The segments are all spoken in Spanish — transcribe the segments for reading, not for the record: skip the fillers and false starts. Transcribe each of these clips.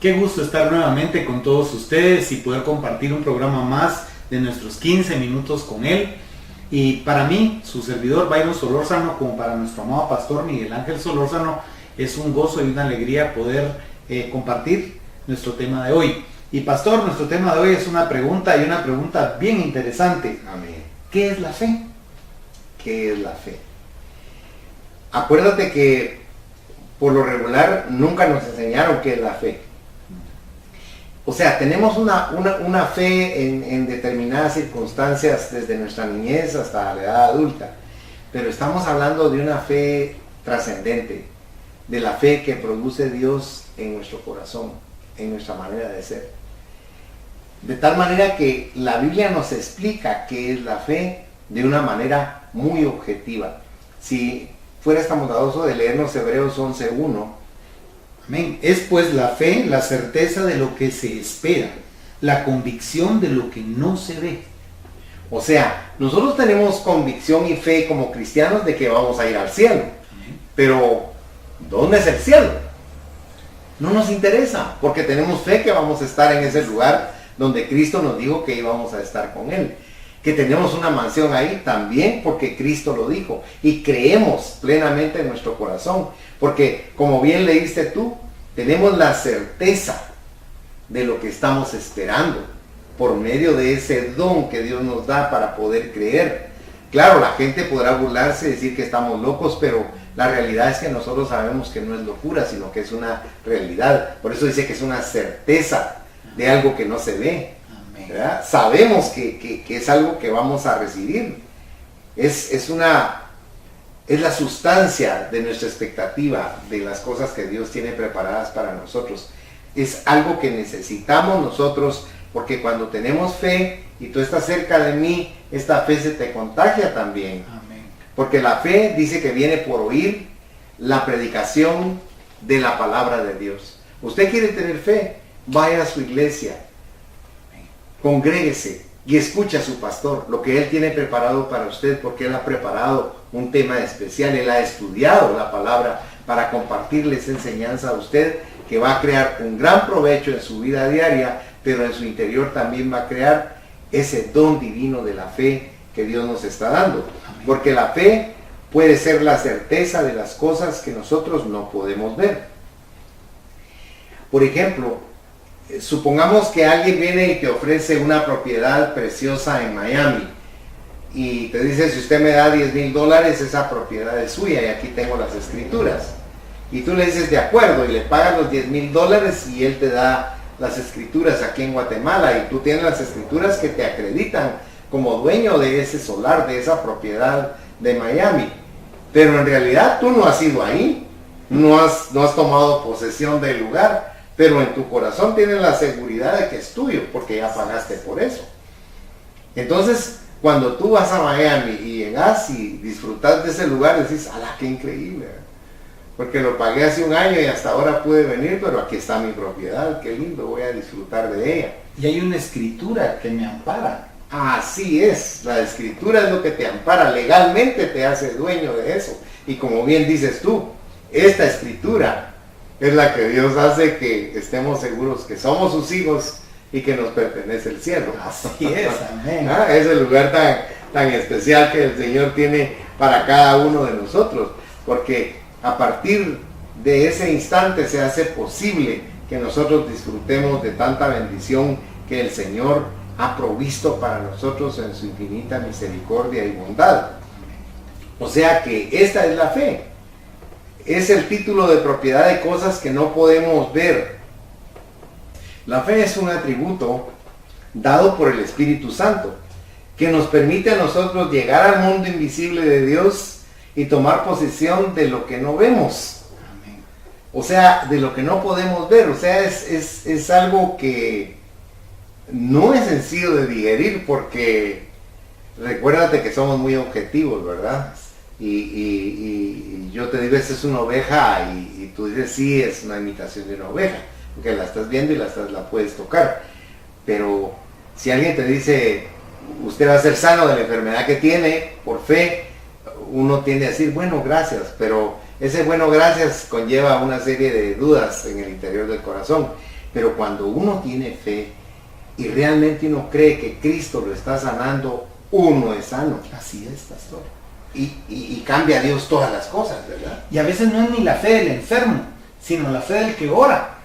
Qué gusto estar nuevamente con todos ustedes y poder compartir un programa más de nuestros 15 minutos con él. Y para mí, su servidor Byron Solórzano, como para nuestro amado pastor Miguel Ángel Solórzano, es un gozo y una alegría poder compartir nuestro tema de hoy. Y pastor, nuestro tema de hoy es una pregunta, y una pregunta bien interesante. Amén. ¿Qué es la fe? ¿Qué es la fe? Acuérdate que por lo regular nunca nos enseñaron qué es la fe. O sea, tenemos una fe en determinadas circunstancias desde nuestra niñez hasta la edad adulta, pero estamos hablando de una fe trascendente, de la fe que produce Dios en nuestro corazón, en nuestra manera de ser. De tal manera que la Biblia nos explica qué es la fe de una manera muy objetiva. Si fueras tan bondadoso de leernos Hebreos 11:1. Amén. Es pues la fe, la certeza de lo que se espera, la convicción de lo que no se ve. O sea, nosotros tenemos convicción y fe como cristianos de que vamos a ir al cielo. Amén. Pero, ¿dónde es el cielo? No nos interesa, porque tenemos fe que vamos a estar en ese lugar donde Cristo nos dijo que íbamos a estar con Él. Que tenemos una mansión ahí también porque Cristo lo dijo. Y creemos plenamente en nuestro corazón. Porque, como bien leíste tú, tenemos la certeza de lo que estamos esperando por medio de ese don que Dios nos da para poder creer. Claro, la gente podrá burlarse y decir que estamos locos, pero la realidad es que nosotros sabemos que no es locura, sino que es una realidad. Por eso dice que es una certeza de algo que no se ve. ¿Verdad? Sabemos que es algo que vamos a recibir. Es la sustancia de nuestra expectativa de las cosas que Dios tiene preparadas para nosotros. Es algo que necesitamos nosotros, porque cuando tenemos fe y tú estás cerca de mí, esta fe se te contagia también. Amén. Porque la fe dice que viene por oír la predicación de la palabra de Dios. Usted quiere tener fe, vaya a su iglesia, congréguese y escucha a su pastor, lo que él tiene preparado para usted, porque él ha preparado un tema especial, él ha estudiado la palabra para compartirle esa enseñanza a usted, que va a crear un gran provecho en su vida diaria, pero en su interior también va a crear ese don divino de la fe que Dios nos está dando. Porque la fe puede ser la certeza de las cosas que nosotros no podemos ver. Por ejemplo, supongamos que alguien viene y te ofrece una propiedad preciosa en Miami y te dice: si usted me da $10,000, esa propiedad es suya y aquí tengo las escrituras. Y tú le dices de acuerdo y le pagas los $10,000 y él te da las escrituras aquí en Guatemala, y tú tienes las escrituras que te acreditan como dueño de ese solar, de esa propiedad de Miami. Pero en realidad tú no has ido ahí, no has tomado posesión del lugar, pero en tu corazón tienes la seguridad de que es tuyo, porque ya pagaste por eso. Entonces, cuando tú vas a Miami y llegas y disfrutas de ese lugar, decís: ¡ala, qué increíble! Porque lo pagué hace un año y hasta ahora pude venir, pero aquí está mi propiedad, qué lindo, voy a disfrutar de ella. Y hay una escritura que me ampara. Así es, la escritura es lo que te ampara, legalmente te hace dueño de eso. Y como bien dices tú, esta escritura es la que Dios hace que estemos seguros que somos sus hijos y que nos pertenece el cielo. Así es, amén. Es el lugar tan especial que el Señor tiene para cada uno de nosotros, porque a partir de ese instante se hace posible que nosotros disfrutemos de tanta bendición que el Señor ha provisto para nosotros en su infinita misericordia y bondad. O sea que esta es la fe. Es el título de propiedad de cosas que no podemos ver. La fe es un atributo dado por el Espíritu Santo, que nos permite a nosotros llegar al mundo invisible de Dios y tomar posesión de lo que no vemos. Amén. O sea, de lo que no podemos ver. O sea, es algo que no es sencillo de digerir, porque recuérdate que somos muy objetivos, ¿verdad? Y yo te digo, esta es una oveja, y tú dices: sí, es una imitación de una oveja, porque la estás viendo y la puedes tocar. Pero si alguien te dice: usted va a ser sano de la enfermedad que tiene, por fe, uno tiende a decir: bueno, gracias, pero ese bueno, gracias conlleva una serie de dudas en el interior del corazón. Pero cuando uno tiene fe y realmente uno cree que Cristo lo está sanando, uno es sano. Así es, pastor. Y cambia a Dios todas las cosas, ¿verdad? Y a veces no es ni la fe del enfermo, sino la fe del que ora.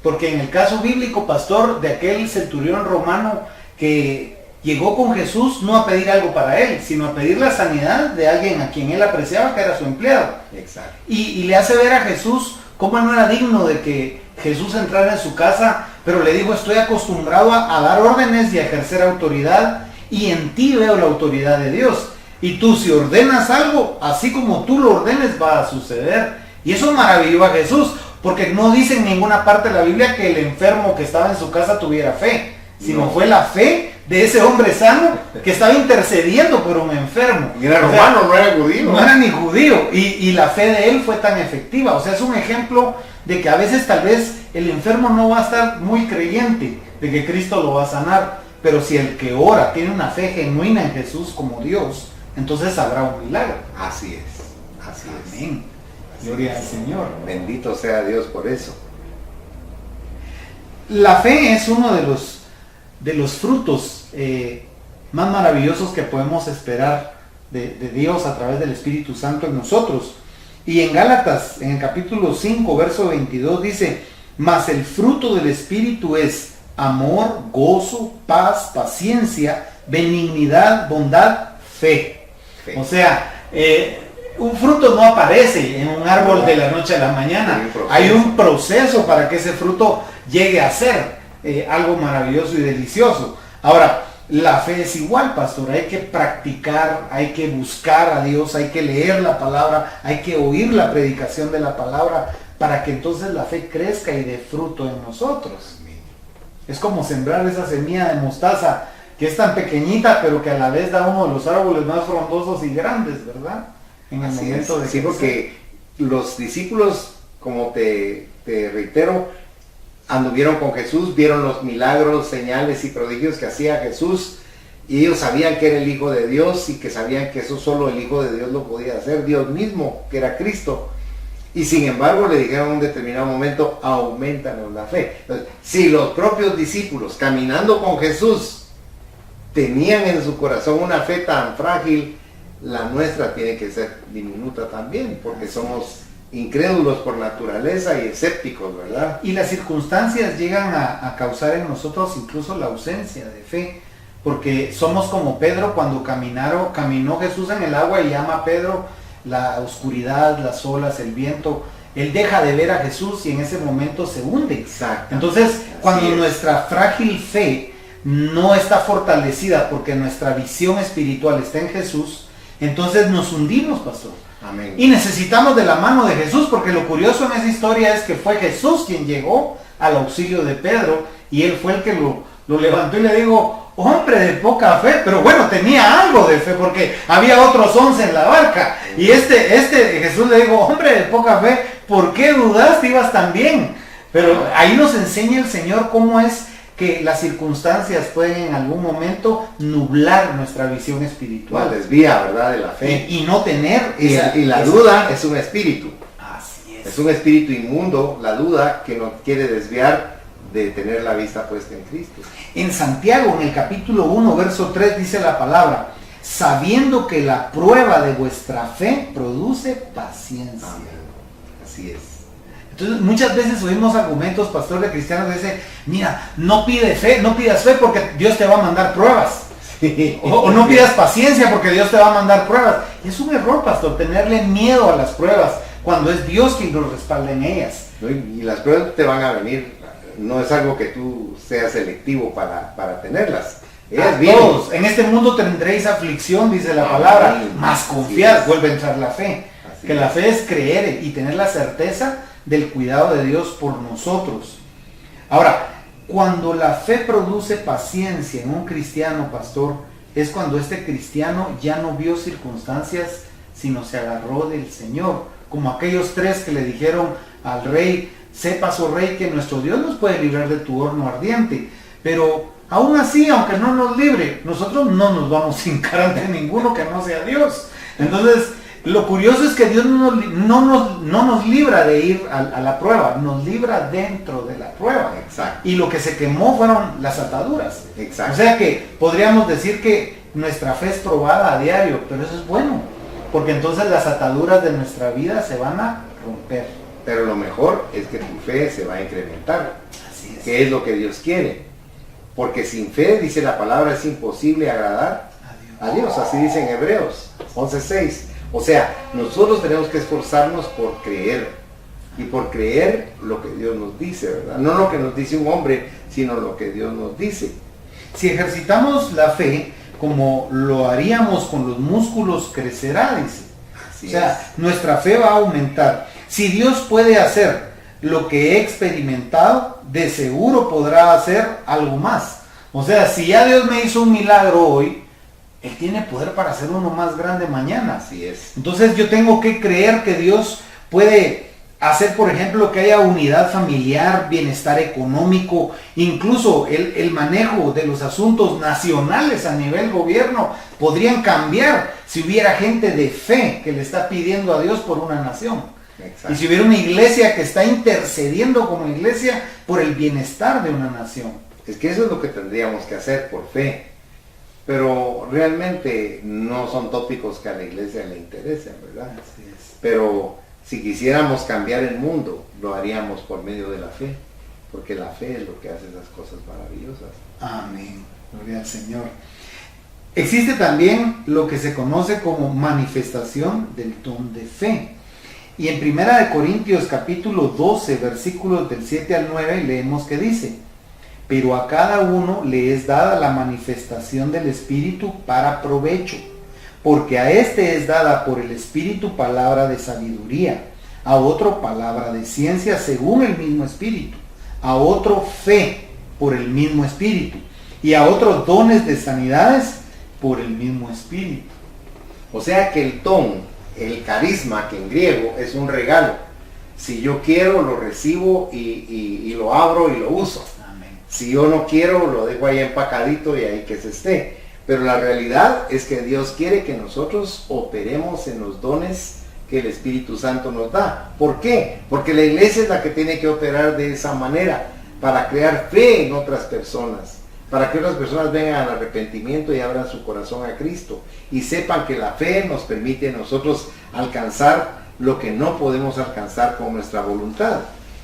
Porque en el caso bíblico, pastor, de aquel centurión romano que llegó con Jesús no a pedir algo para él, sino a pedir la sanidad de alguien a quien él apreciaba, que era su empleado. Exacto. Y le hace ver a Jesús cómo él no era digno de que Jesús entrara en su casa, pero le dijo, estoy acostumbrado a dar órdenes y a ejercer autoridad, y en ti veo la autoridad de Dios. Y tú, si ordenas algo, así como tú lo ordenes, va a suceder. Y eso maravilló a Jesús, porque no dice en ninguna parte de la Biblia que el enfermo que estaba en su casa tuviera fe, sino fue la fe de ese hombre sano que estaba intercediendo por un enfermo. Y era romano, no era judío. No era ni judío, y la fe de él fue tan efectiva. O sea, es un ejemplo de que a veces tal vez el enfermo no va a estar muy creyente de que Cristo lo va a sanar, pero si el que ora tiene una fe genuina en Jesús como Dios, entonces habrá un milagro. Así es, así es. Amén. Gloria al Señor. Bendito sea Dios por eso. La fe es uno de los frutos más maravillosos que podemos esperar de Dios a través del Espíritu Santo en nosotros. Y en Gálatas, en el capítulo 5, verso 22, dice, mas el fruto del Espíritu es amor, gozo, paz, paciencia, benignidad, bondad, fe. O sea, un fruto no aparece en un árbol de la noche a la mañana. Hay un proceso para que ese fruto llegue a ser algo maravilloso y delicioso. Ahora, la fe es igual, pastor. Hay que practicar, hay que buscar a Dios, hay que leer la palabra, hay que oír la predicación de la palabra para que entonces la fe crezca y dé fruto en nosotros. Es como sembrar esa semilla de mostaza que es tan pequeñita, pero que a la vez da uno de los árboles más frondosos y grandes, ¿verdad? En el momento de sí, porque los discípulos, como te reitero, anduvieron con Jesús, vieron los milagros, señales y prodigios que hacía Jesús, y ellos sabían que era el Hijo de Dios y que sabían que eso solo el Hijo de Dios lo podía hacer, Dios mismo, que era Cristo. Y sin embargo le dijeron en un determinado momento, aumentanos la fe. Entonces, si los propios discípulos caminando con Jesús tenían en su corazón una fe tan frágil, la nuestra tiene que ser diminuta también, porque somos incrédulos por naturaleza y escépticos, ¿verdad? Y las circunstancias llegan a causar en nosotros incluso la ausencia de fe, porque somos como Pedro cuando caminó Jesús en el agua y llama a Pedro la oscuridad, las olas, el viento. Él deja de ver a Jesús y en ese momento se hunde. Exacto. Entonces, cuando nuestra frágil fe no está fortalecida porque nuestra visión espiritual está en Jesús, entonces nos hundimos, pastor. Amén. Y necesitamos de la mano de Jesús, porque lo curioso en esa historia es que fue Jesús quien llegó al auxilio de Pedro y él fue el que lo levantó y le dijo, hombre de poca fe, pero bueno, tenía algo de fe porque había otros 11 en la barca. Y Jesús le dijo, hombre de poca fe, ¿por qué dudaste? Ibas tan bien. Pero ahí nos enseña el Señor cómo es que las circunstancias pueden en algún momento nublar nuestra visión espiritual. Nos desvía, ¿verdad?, de la fe. Y no tener y la duda es un espíritu. Así es. Es un espíritu inmundo, la duda, que nos quiere desviar de tener la vista puesta en Cristo. En Santiago, en el capítulo 1, verso 3, dice la palabra, sabiendo que la prueba de vuestra fe produce paciencia. Amén. Así es. Entonces muchas veces oímos argumentos, pastor, de cristianos que dicen, mira, no pidas fe porque Dios te va a mandar pruebas. Sí. O no pidas paciencia porque Dios te va a mandar pruebas. Y es un error, pastor, tenerle miedo a las pruebas cuando es Dios quien nos respalda en ellas. Y las pruebas te van a venir, no es algo que tú seas selectivo para tenerlas. A todos, en este mundo tendréis aflicción, dice la palabra, mas confiad, vuelve a entrar la fe. Que la fe es creer y tener la certeza del cuidado de Dios por nosotros. Ahora, cuando la fe produce paciencia en un cristiano, pastor, es cuando este cristiano ya no vio circunstancias, sino se agarró del Señor, como aquellos 3 que le dijeron al rey, sepas, oh rey, que nuestro Dios nos puede librar de tu horno ardiente, pero aún así, aunque no nos libre, nosotros no nos vamos a hincar ante ninguno que no sea Dios. Entonces, Lo curioso es que Dios no nos libra de ir a la prueba, nos libra dentro de la prueba. Exacto. Y lo que se quemó fueron las ataduras. Exacto. O sea que podríamos decir que nuestra fe es probada a diario, pero eso es bueno, porque entonces las ataduras de nuestra vida se van a romper. Pero lo mejor es que tu fe se va a incrementar. Así es. Que es lo que Dios quiere. Porque sin fe, dice la palabra, es imposible agradar a Dios. Así dice en Hebreos 11:6. O sea, nosotros tenemos que esforzarnos por creer. Y por creer lo que Dios nos dice, ¿verdad? No lo que nos dice un hombre, sino lo que Dios nos dice. Si ejercitamos la fe como lo haríamos con los músculos, crecerá, dice. Así o sea, es. Nuestra fe va a aumentar. Si Dios puede hacer lo que he experimentado, de seguro podrá hacer algo más. O sea, si ya Dios me hizo un milagro hoy, Él tiene poder para hacer uno más grande mañana. Así es. Entonces yo tengo que creer que Dios puede hacer, por ejemplo, que haya unidad familiar, bienestar económico, incluso el manejo de los asuntos nacionales a nivel gobierno podrían cambiar si hubiera gente de fe que le está pidiendo a Dios por una nación. Exacto. Y si hubiera una iglesia que está intercediendo como iglesia por el bienestar de una nación. Es que eso es lo que tendríamos que hacer por fe. Pero realmente no son tópicos que a la iglesia le interesen, ¿verdad? Así es. Pero si quisiéramos cambiar el mundo, lo haríamos por medio de la fe. Porque la fe es lo que hace esas cosas maravillosas. Amén. Gloria al Señor. Existe también lo que se conoce como manifestación del don de fe. Y en 1 Corintios capítulo 12, versículos del 7 al 9, leemos que dice: pero a cada uno le es dada la manifestación del Espíritu para provecho, porque a este es dada por el Espíritu palabra de sabiduría, a otro palabra de ciencia según el mismo Espíritu, a otro fe por el mismo Espíritu, y a otros dones de sanidades por el mismo Espíritu. O sea que el don, el carisma, que en griego es un regalo. Si yo quiero, lo recibo y lo abro y lo uso. Si yo no quiero, lo dejo ahí empacadito y ahí que se esté. Pero la realidad es que Dios quiere que nosotros operemos en los dones que el Espíritu Santo nos da. ¿Por qué? Porque la iglesia es la que tiene que operar de esa manera, para crear fe en otras personas, para que otras personas vengan al arrepentimiento y abran su corazón a Cristo y sepan que la fe nos permite a nosotros alcanzar lo que no podemos alcanzar con nuestra voluntad.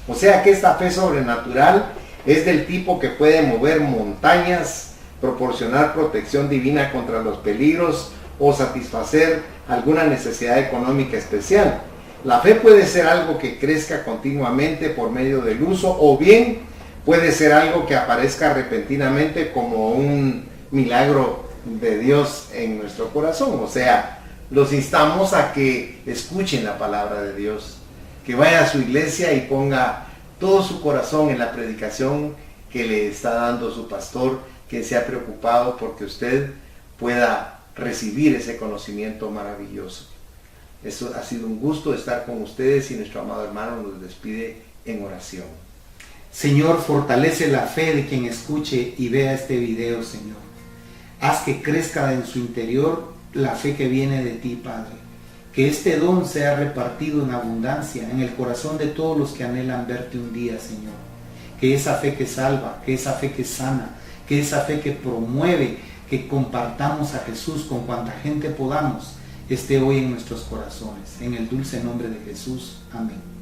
O sea que esta fe sobrenatural es del tipo que puede mover montañas, proporcionar protección divina contra los peligros o satisfacer alguna necesidad económica especial. La fe puede ser algo que crezca continuamente por medio del uso, o bien puede ser algo que aparezca repentinamente como un milagro de Dios en nuestro corazón. O sea, los instamos a que escuchen la palabra de Dios, que vaya a su iglesia y ponga todo su corazón en la predicación que le está dando su pastor, que se ha preocupado porque usted pueda recibir ese conocimiento maravilloso. Eso ha sido un gusto estar con ustedes y nuestro amado hermano nos despide en oración. Señor, fortalece la fe de quien escuche y vea este video, Señor. Haz que crezca en su interior la fe que viene de ti, Padre. Que este don sea repartido en abundancia en el corazón de todos los que anhelan verte un día, Señor. Que esa fe que salva, que esa fe que sana, que esa fe que promueve, que compartamos a Jesús con cuanta gente podamos, esté hoy en nuestros corazones. En el dulce nombre de Jesús. Amén.